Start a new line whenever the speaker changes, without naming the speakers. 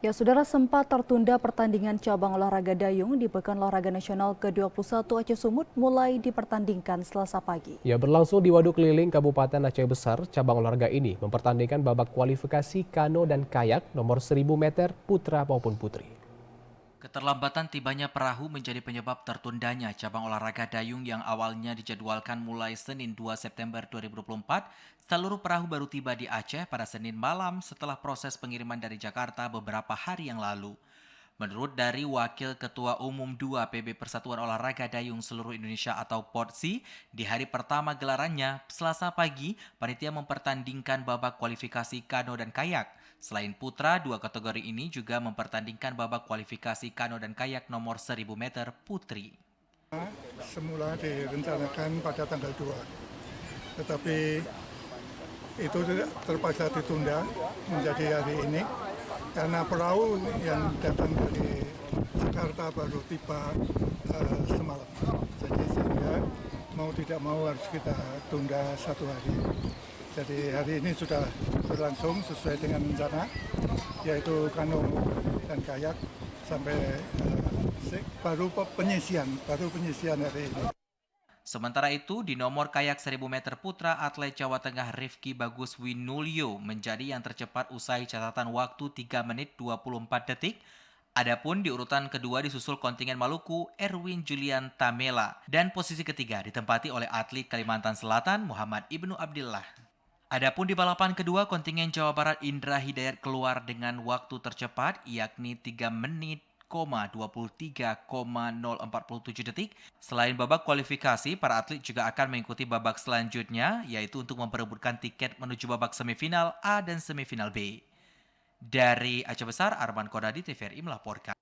Ya, saudara, sempat tertunda pertandingan cabang olahraga dayung di Pekan Olahraga Nasional ke-21 Aceh Sumut mulai dipertandingkan Selasa pagi.
Ya, berlangsung di Waduk Keliling Kabupaten Aceh Besar, cabang olahraga ini mempertandingkan babak kualifikasi kano dan kayak nomor 1000 meter putra maupun putri.
Keterlambatan tibanya perahu menjadi penyebab tertundanya cabang olahraga dayung yang awalnya dijadwalkan mulai Senin 2 September 2024. Seluruh perahu baru tiba di Aceh pada Senin malam setelah proses pengiriman dari Jakarta beberapa hari yang lalu. Menurut dari Wakil Ketua Umum 2 PB Persatuan Olahraga Dayung Seluruh Indonesia atau PODSI, di hari pertama gelarannya, Selasa pagi, panitia mempertandingkan babak kualifikasi kano dan kayak. Selain putra, dua kategori ini juga mempertandingkan babak kualifikasi kano dan kayak nomor 1000 meter putri.
Semula direncanakan pada tanggal 2, tetapi itu terpaksa ditunda menjadi hari ini karena perahu yang datang dari Jakarta baru tiba semalam. Jadi sehingga mau tidak mau harus kita tunda satu hari. Jadi hari ini sudah berlangsung sesuai dengan rencana, yaitu kano dan kayak sampai baru penyisian hari ini.
Sementara itu, di nomor kayak 1000 meter putra, atlet Jawa Tengah Rifki Bagus Winulyo menjadi yang tercepat usai catatan waktu 3 menit 24 detik. Adapun di urutan kedua disusul kontingen Maluku Erwin Julian Tamela dan posisi ketiga ditempati oleh atlet Kalimantan Selatan Muhammad Ibnu Abdillah. Adapun di balapan kedua, kontingen Jawa Barat Indra Hidayat keluar dengan waktu tercepat yakni 3 menit 23,047 detik. Selain babak kualifikasi, para atlet juga akan mengikuti babak selanjutnya, yaitu untuk memperebutkan tiket menuju babak semifinal A dan semifinal B. Dari Aceh Besar, Arman Kodadi, TVRI melaporkan.